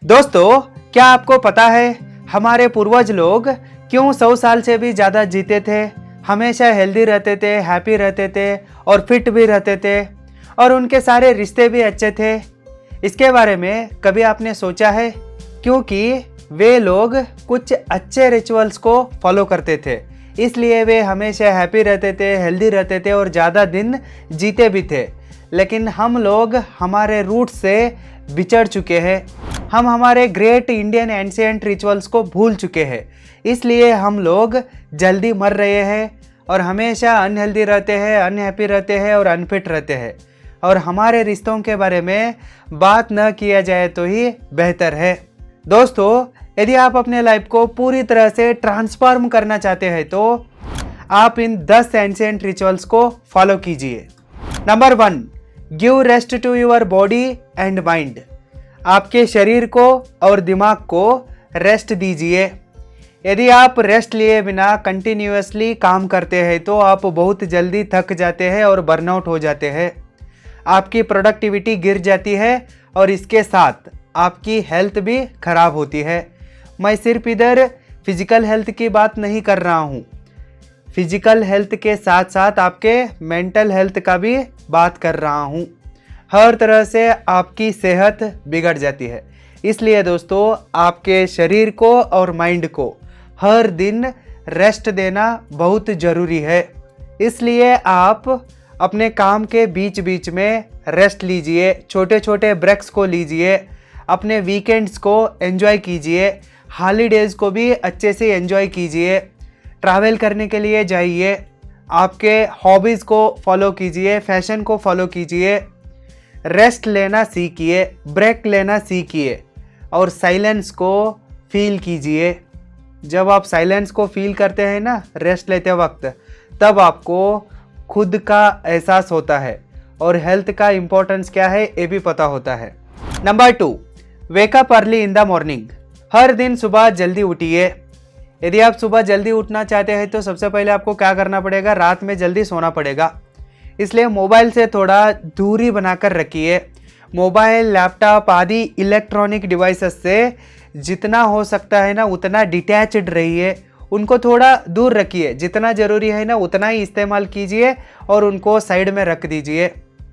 दोस्तों, क्या आपको पता है हमारे पूर्वज लोग क्यों 100 साल से भी ज़्यादा जीते थे? हमेशा हेल्दी रहते थे, हैप्पी रहते थे और फिट भी रहते थे और उनके सारे रिश्ते भी अच्छे थे। इसके बारे में कभी आपने सोचा है? क्योंकि वे लोग कुछ अच्छे रिचुअल्स को फॉलो करते थे, इसलिए वे हमेशा हैप्पी रहते थे, हेल्दी रहते थे और ज़्यादा दिन जीते भी थे। लेकिन हम लोग हमारे रूट से बिछड़ चुके हैं। हम हमारे ग्रेट इंडियन एंशिएंट रिचुअल्स को भूल चुके हैं, इसलिए हम लोग जल्दी मर रहे हैं और हमेशा अनहेल्दी रहते हैं, अनहैप्पी रहते हैं और अनफिट रहते हैं। और हमारे रिश्तों के बारे में बात न किया जाए तो ही बेहतर है। दोस्तों, यदि आप अपने लाइफ को पूरी तरह से ट्रांसफॉर्म करना चाहते हैं तो आप इन 10 एंशिएंट रिचुअल्स को फॉलो कीजिए। Number 1, give rest to your body and mind. आपके शरीर को और दिमाग को रेस्ट दीजिए। यदि आप रेस्ट लिए बिना कंटिन्यूअसली काम करते हैं तो आप बहुत जल्दी थक जाते हैं और बर्नआउट हो जाते हैं। आपकी प्रोडक्टिविटी गिर जाती है और इसके साथ आपकी हेल्थ भी खराब होती है। मैं सिर्फ इधर फिजिकल हेल्थ की बात नहीं कर रहा हूँ, फिजिकल हेल्थ के साथ साथ आपके मेंटल हेल्थ का भी बात कर रहा हूँ। हर तरह से आपकी सेहत बिगड़ जाती है। इसलिए दोस्तों, आपके शरीर को और माइंड को हर दिन रेस्ट देना बहुत ज़रूरी है। इसलिए आप अपने काम के बीच बीच में रेस्ट लीजिए, छोटे छोटे ब्रेक्स को लीजिए, अपने वीकेंड्स को एंजॉय कीजिए, हॉलीडेज़ को भी अच्छे से एंजॉय कीजिए, ट्रैवल करने के लिए जाइए, आपके हॉबीज़ को फॉलो कीजिए, फैशन को फॉलो कीजिए, रेस्ट लेना सीखिए, ब्रेक लेना सीखिए और साइलेंस को फील कीजिए। जब आप साइलेंस को फील करते हैं ना रेस्ट लेते वक्त, तब आपको खुद का एहसास होता है और हेल्थ का इम्पोर्टेंस क्या है ये भी पता होता है। Number 2, wake up early in the morning. हर दिन सुबह जल्दी उठिए। यदि आप सुबह जल्दी उठना चाहते हैं तो सबसे पहले आपको क्या करना पड़ेगा? रात में जल्दी सोना पड़ेगा। इसलिए मोबाइल से थोड़ा दूरी बनाकर रखिए। मोबाइल, लैपटॉप आदि इलेक्ट्रॉनिक डिवाइसेस से जितना हो सकता है ना उतना डिटैच्ड रहिए, उनको थोड़ा दूर रखिए। जितना ज़रूरी है ना उतना ही इस्तेमाल कीजिए और उनको साइड में रख दीजिए।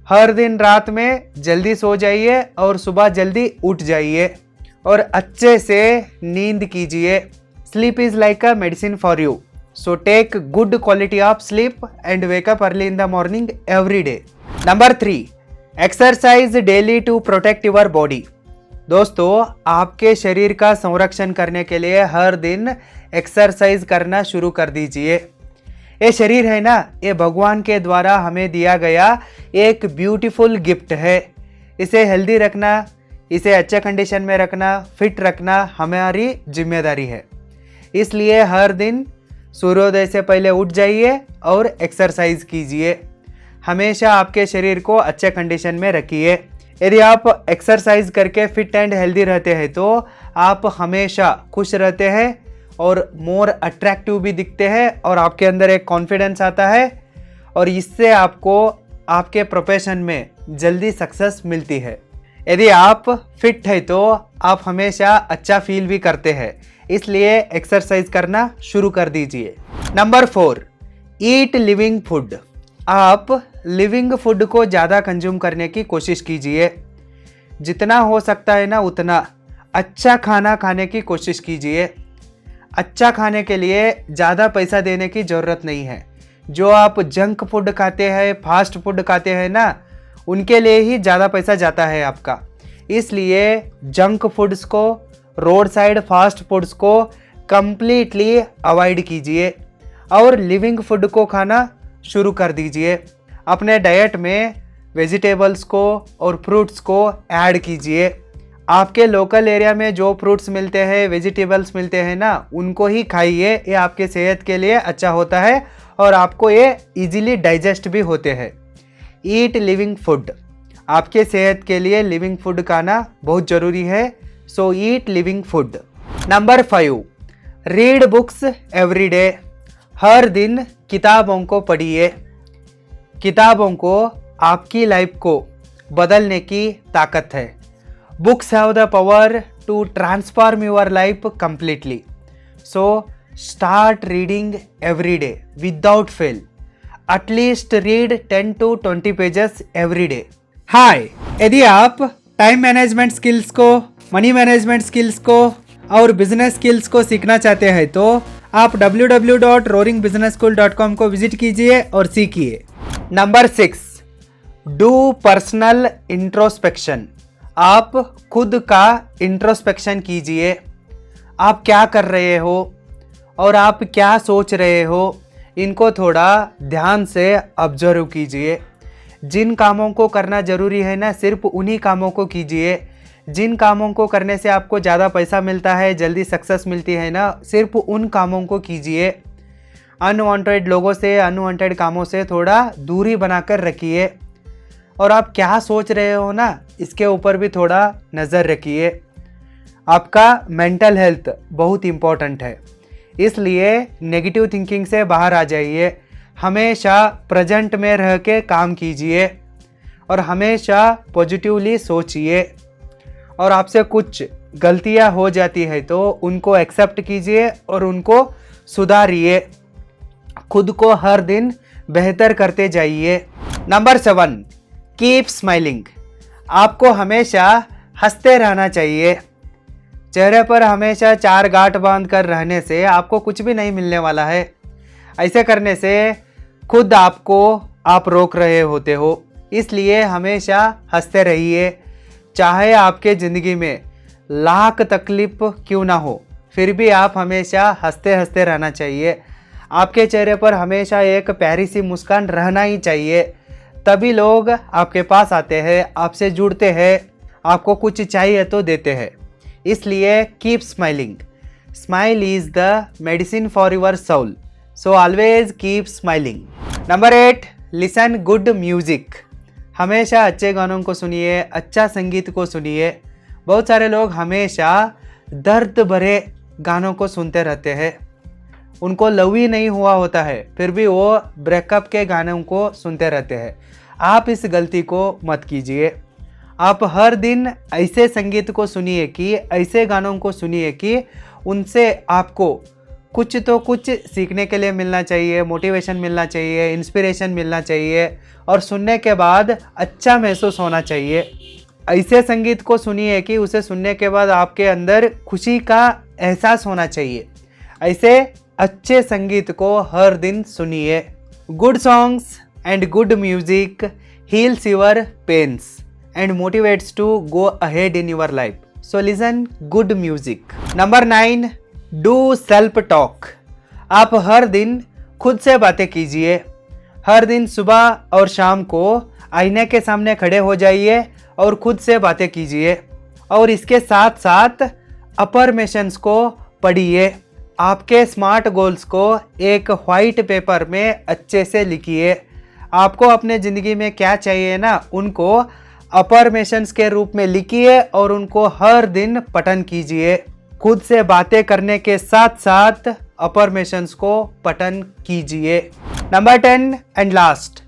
हर दिन रात में जल्दी सो जाइए और सुबह जल्दी उठ जाइए और अच्छे से नींद कीजिए। Sleep is like a medicine for you, so take good quality of sleep and wake up early in the morning every day. Number 3, exercise daily to protect your body. दोस्तों, आपके शरीर का संरक्षण करने के लिए हर दिन एक्सरसाइज करना शुरू कर दीजिए। ये शरीर है ना, ये भगवान के द्वारा हमें दिया गया एक ब्यूटीफुल गिफ्ट है। इसे हेल्दी रखना, इसे अच्छे कंडीशन में रखना, फिट रखना हमारी जिम्मेदारी है। इसलिए हर दिन सूर्योदय से पहले उठ जाइए और एक्सरसाइज कीजिए। हमेशा आपके शरीर को अच्छे कंडीशन में रखिए। यदि आप एक्सरसाइज करके फिट एंड हेल्दी रहते हैं तो आप हमेशा खुश रहते हैं और मोर अट्रैक्टिव भी दिखते हैं और आपके अंदर एक कॉन्फिडेंस आता है और इससे आपको आपके प्रोफेशन में जल्दी सक्सेस मिलती है। यदि आप फिट है तो आप हमेशा अच्छा फील भी करते हैं, इसलिए एक्सरसाइज करना शुरू कर दीजिए। नंबर 4, ईट लिविंग फूड। आप लिविंग फूड को ज़्यादा कंज्यूम करने की कोशिश कीजिए। जितना हो सकता है ना उतना अच्छा खाना खाने की कोशिश कीजिए। अच्छा खाने के लिए ज़्यादा पैसा देने की ज़रूरत नहीं है। जो आप जंक फूड खाते हैं, फास्ट फूड खाते हैं ना, उनके लिए ही ज़्यादा पैसा जाता है आपका। इसलिए जंक फूड्स को, रोड साइड फास्ट फूड्स को कंप्लीटली अवॉइड कीजिए और लिविंग फूड को खाना शुरू कर दीजिए। अपने डाइट में वेजिटेबल्स को और फ्रूट्स को ऐड कीजिए। आपके लोकल एरिया में जो फ्रूट्स मिलते हैं, वेजिटेबल्स मिलते हैं ना, उनको ही खाइए। ये आपके सेहत के लिए अच्छा होता है और आपको ये इजीली डाइजेस्ट भी होते हैं। ईट लिविंग फूड। आपके सेहत के लिए लिविंग फूड खाना बहुत ज़रूरी है, so eat living food. Number 5, read books every day. हर दिन किताबों को पढ़िए। किताबों को आपकी लाइफ को बदलने की ताकत है। Books have the power to transform your life completely. So start reading every day without fail. At least read 10 to 20 pages every day. हाय, यदि आप टाइम मैनेजमेंट स्किल्स को, मनी मैनेजमेंट स्किल्स को और बिजनेस स्किल्स को सीखना चाहते हैं तो आप www.roaringbusinessschool.com को विजिट कीजिए और सीखिए। Number 6, do personal introspection. आप खुद का इंट्रोस्पेक्शन कीजिए। आप क्या कर रहे हो और आप क्या सोच रहे हो, इनको थोड़ा ध्यान से ऑब्जर्व कीजिए। जिन कामों को करना ज़रूरी है ना, सिर्फ उन्हीं कामों को कीजिए। जिन कामों को करने से आपको ज़्यादा पैसा मिलता है, जल्दी सक्सेस मिलती है ना, सिर्फ उन कामों को कीजिए। अनवांटेड लोगों से, अनवांटेड कामों से थोड़ा दूरी बनाकर रखिए। और आप क्या सोच रहे हो ना, इसके ऊपर भी थोड़ा नज़र रखिए। आपका मेंटल हेल्थ बहुत इम्पोर्टेंट है, इसलिए नेगेटिव थिंकिंग से बाहर आ जाइए। हमेशा प्रेजेंट में रह के काम कीजिए और हमेशा पॉजिटिवली सोचिए। और आपसे कुछ गलतियां हो जाती है तो उनको एक्सेप्ट कीजिए और उनको सुधारिए। खुद को हर दिन बेहतर करते जाइए। Number 7, keep smiling. आपको हमेशा हंसते रहना चाहिए। चेहरे पर हमेशा 4 गांठ बांध कर रहने से आपको कुछ भी नहीं मिलने वाला है। ऐसे करने से खुद आपको आप रोक रहे होते हो। इसलिए हमेशा हंसते रहिए। चाहे आपके ज़िंदगी में लाख तकलीफ क्यों ना हो, फिर भी आप हमेशा हंसते हंसते रहना चाहिए। आपके चेहरे पर हमेशा एक प्यारी सी मुस्कान रहना ही चाहिए। तभी लोग आपके पास आते हैं, आपसे जुड़ते हैं, आपको कुछ चाहिए तो देते हैं। इसलिए keep smiling. Smile is the medicine for your soul, so always keep smiling. Number 8, listen good music. हमेशा अच्छे गानों को सुनिए, अच्छा संगीत को सुनिए। बहुत सारे लोग हमेशा दर्द भरे गानों को सुनते रहते हैं। उनको लव ही नहीं हुआ होता है, फिर भी वो ब्रेकअप के गानों को सुनते रहते हैं। आप इस गलती को मत कीजिए। आप हर दिन ऐसे संगीत को सुनिए कि, ऐसे गानों को सुनिए कि उनसे आपको कुछ तो कुछ सीखने के लिए मिलना चाहिए, मोटिवेशन मिलना चाहिए, इंस्पिरेशन मिलना चाहिए और सुनने के बाद अच्छा महसूस होना चाहिए। ऐसे संगीत को सुनिए कि उसे सुनने के बाद आपके अंदर खुशी का एहसास होना चाहिए। ऐसे अच्छे संगीत को हर दिन सुनिए। Good songs and good music heals your pains and motivates to go ahead in your life. So listen good music. Number 9, do self talk. आप हर दिन खुद से बातें कीजिए। हर दिन सुबह और शाम को आईने के सामने खड़े हो जाइए और खुद से बातें कीजिए। और इसके साथ साथ अफर्मेशंस को पढ़िए। आपके स्मार्ट गोल्स को एक वाइट पेपर में अच्छे से लिखिए। आपको अपने ज़िंदगी में क्या चाहिए ना, उनको अफर्मेशंस के रूप में लिखिए और उनको हर दिन पठन कीजिए। खुद से बातें करने के साथ साथ अफर्मेशंस को पठन कीजिए। Number 10 and last,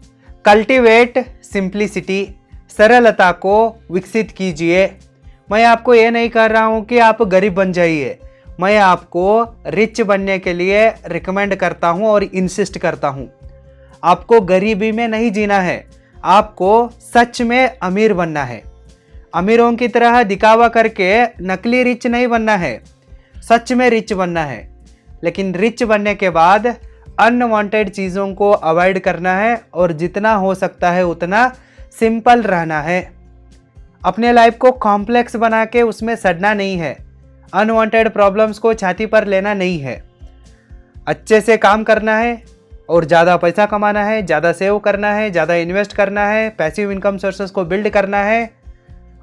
cultivate simplicity. सरलता को विकसित कीजिए। मैं आपको ये नहीं कर रहा हूँ कि आप गरीब बन जाइए। मैं आपको रिच बनने के लिए रिकमेंड करता हूँ और इंसिस्ट करता हूँ। आपको गरीबी में नहीं जीना है, आपको सच में अमीर बनना है। अमीरों की तरह दिखावा करके नकली रिच नहीं बनना है, सच में रिच बनना है। लेकिन रिच बनने के बाद अनवांटेड चीज़ों को अवॉइड करना है और जितना हो सकता है उतना सिंपल रहना है। अपने लाइफ को कॉम्प्लेक्स बना के उसमें सड़ना नहीं है। अनवांटेड प्रॉब्लम्स को छाती पर लेना नहीं है। अच्छे से काम करना है और ज़्यादा पैसा कमाना है, ज़्यादा सेव करना है, ज़्यादा इन्वेस्ट करना है, पैसिव इनकम सोर्सेस को बिल्ड करना है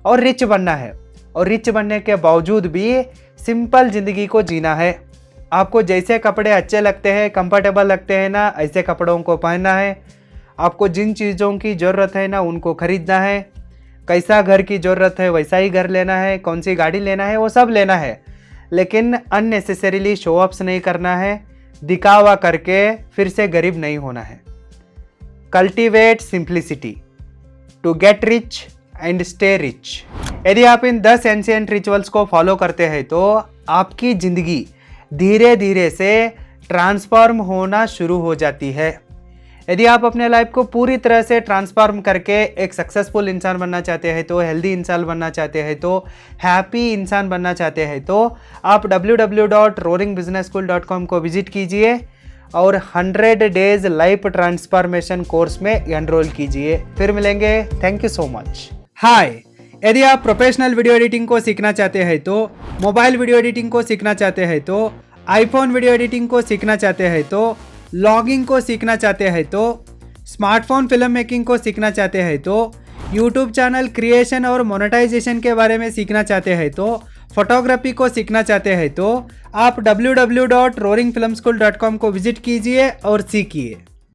और रिच बनना है। और रिच बनने के बावजूद भी सिंपल ज़िंदगी को जीना है। आपको जैसे कपड़े अच्छे लगते हैं, कंफर्टेबल लगते हैं ना, ऐसे कपड़ों को पहनना है। आपको जिन चीज़ों की ज़रूरत है ना, उनको खरीदना है। कैसा घर की ज़रूरत है वैसा ही घर लेना है, कौन सी गाड़ी लेना है वो सब लेना है। लेकिन अननेसेसरीली शो अप्स नहीं करना है, दिखावा करके फिर से गरीब नहीं होना है। Cultivate simplicity to get rich and stay rich. यदि आप इन 10 एंशिएंट रिचुअल्स को फॉलो करते हैं तो आपकी ज़िंदगी धीरे धीरे से ट्रांसफॉर्म होना शुरू हो जाती है। यदि आप अपने लाइफ को पूरी तरह से ट्रांसफॉर्म करके एक सक्सेसफुल इंसान बनना चाहते हैं तो, हेल्दी इंसान बनना चाहते हैं तो, हैप्पी इंसान बनना चाहते हैं तो आप www.roaringbusinessschool.com को विजिट कीजिए और 100 डेज लाइफ ट्रांसफॉर्मेशन कोर्स में एनरोल कीजिए। फिर मिलेंगे। Thank you so much. Hi, यदि आप प्रोफेशनल वीडियो एडिटिंग को सीखना चाहते हैं तो, मोबाइल वीडियो एडिटिंग को सीखना चाहते हैं तो, आईफोन वीडियो एडिटिंग को सीखना चाहते हैं तो, लॉगिंग को सीखना चाहते हैं तो, स्मार्टफोन फिल्म मेकिंग को सीखना चाहते हैं तो, यूट्यूब चैनल क्रिएशन और मोनेटाइजेशन के बारे में सीखना चाहते हैं तो, फोटोग्राफी को सीखना चाहते हैं तो आप www.roaringfilmschool.com को विजिट कीजिए और सीखिए।